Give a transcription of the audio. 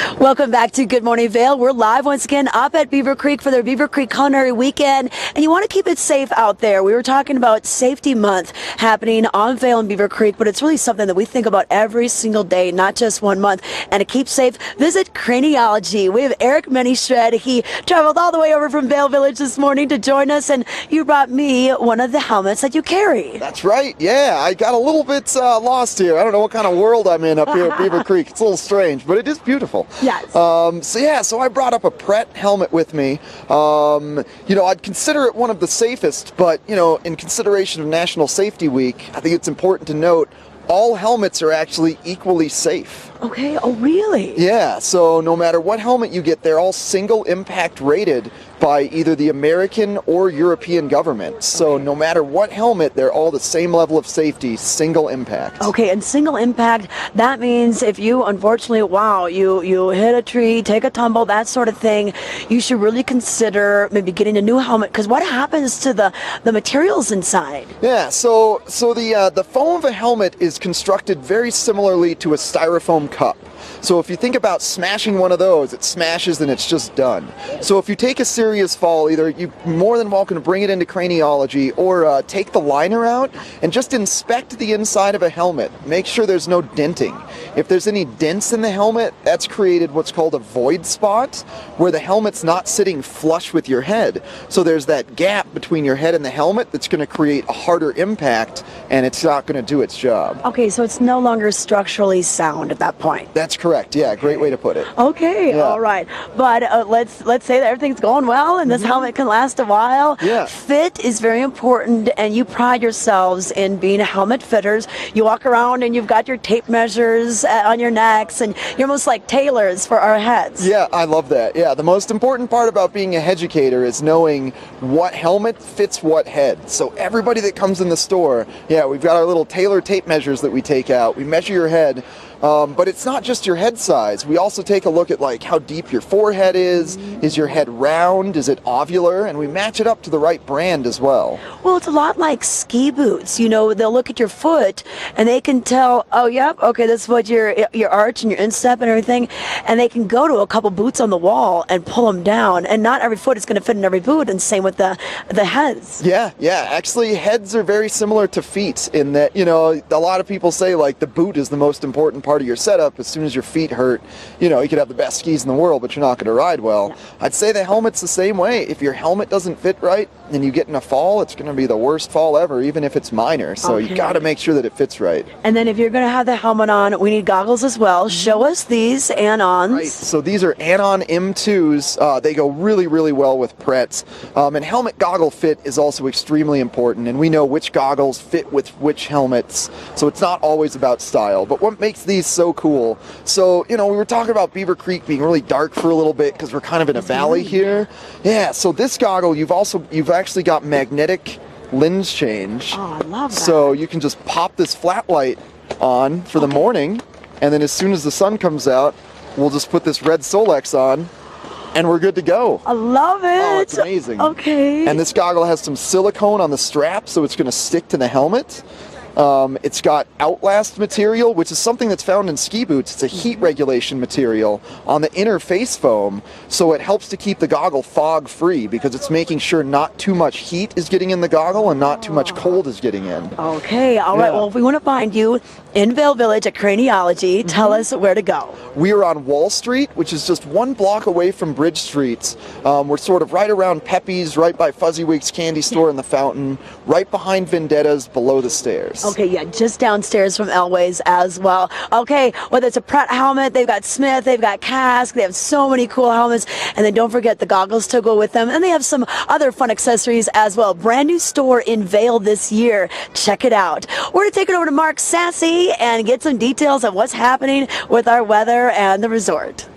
Welcome back to Good Morning Vail. We're live once again up at Beaver Creek for their Beaver Creek Culinary Weekend, and you want to keep it safe out there. We were talking about Safety Month happening on Vail and Beaver Creek, but it's really something that we think about every single day, not just 1 month. And to keep safe, visit Craniologie. We have Eric Minishred. He traveled all the way over from Vail Village this morning to join us, and you brought me one of the helmets that you carry. That's right. Yeah, I got a little bit lost here. I don't know what kind of world I'm in up here at Beaver Creek. It's a little strange, but it is beautiful. Yes. So I brought up a Pret helmet with me. I'd consider it one of the safest, but, in consideration of National Safety Week, I think it's important to note all helmets are actually equally safe. Okay. Oh, really? Yeah, so no matter what helmet you get, they're all single impact rated by either the American or European government. So no matter what helmet, they're all the same level of safety, single impact. Okay, and single impact, that means if you, unfortunately, you hit a tree, take a tumble, that sort of thing, you should really consider maybe getting a new helmet, because what happens to the materials inside? Yeah, so the foam of a helmet is constructed very similarly to a styrofoam cup. So if you think about smashing one of those, it smashes and it's just done. So if you take a serious fall, either you're more than welcome to bring it into Craniologie or take the liner out and just inspect the inside of a helmet. Make sure there's no denting. If there's any dents in the helmet, that's created what's called a void spot, where the helmet's not sitting flush with your head. So there's that gap between your head and the helmet that's going to create a harder impact, and it's not going to do its job. Okay, so it's no longer structurally sound at that point. That's correct. Yeah, great way to put it. Okay, Yeah. all right. But let's say that everything's going well and this helmet can last a while. Yeah. Fit is very important, and you pride yourselves in being helmet fitters. You walk around and you've got your tape measures on your necks, and you're almost like tailors for our heads. Yeah, I love that. Yeah, the most important part about being a educator is knowing what helmet fits what head. So everybody that comes in the store, we've got our little tailor tape measures that we take out. We measure your head. But it's not just your head size. We also take a look at how deep your forehead is. Is your head round? Is it ovular? And we match it up to the right brand as well. Well, it's a lot like ski boots. They'll look at your foot and they can tell, oh, yep, okay, this is what your arch and your instep and everything. And they can go to a couple boots on the wall and pull them down. And not every foot is going to fit in every boot, and same with the heads. Yeah. Actually, heads are very similar to feet in that, a lot of people say the boot is the most important part of your setup. As soon as your feet hurt, you could have the best skis in the world, but you're not going to ride well. Yeah. I'd say the helmet's the same way. If your helmet doesn't fit right and you get in a fall, it's going to be the worst fall ever, even if it's minor. So you got to make sure that it fits right. And then if you're going to have the helmet on, we need goggles as well. Show us these Anons. Right. So these are Anon M2s. They go really, really well with Prets. And helmet goggle fit is also extremely important. And we know which goggles fit with which helmets. So it's not always about style. But what makes these so cool? So, we were talking about Beaver Creek being really dark for a little bit because we're kind of in a valley here. Yeah. So this goggle, you've actually got magnetic lens change. Oh, I love that. So you can just pop this flat light on for the morning, and then as soon as the sun comes out, we'll just put this red Solex on, and we're good to go. I love it. Oh, it's amazing. Okay. And this goggle has some silicone on the strap, so it's going to stick to the helmet. It's got Outlast material, which is something that's found in ski boots. It's a heat regulation material on the inner face foam, so it helps to keep the goggle fog free because it's making sure not too much heat is getting in the goggle and not too much cold is getting in. Okay, all right. Well, if we want to find you in Vail Village at Craniologie, tell us where to go. We are on Wall Street, which is just 1 block away from Bridge Street. We're sort of right around Pepe's, right by Fuzzywigs Candy Store and the Fountain, right behind Vendetta's, below the stairs. Okay, yeah, just downstairs from Elway's as well. Okay, whether it's a Pret helmet, they've got Smith, they've got Kask, they have so many cool helmets, and then don't forget the goggles to go with them, and they have some other fun accessories as well. Brand new store in Vail this year. Check it out. We're going to take it over to Mark Sassy and get some details on what's happening with our weather and the resort.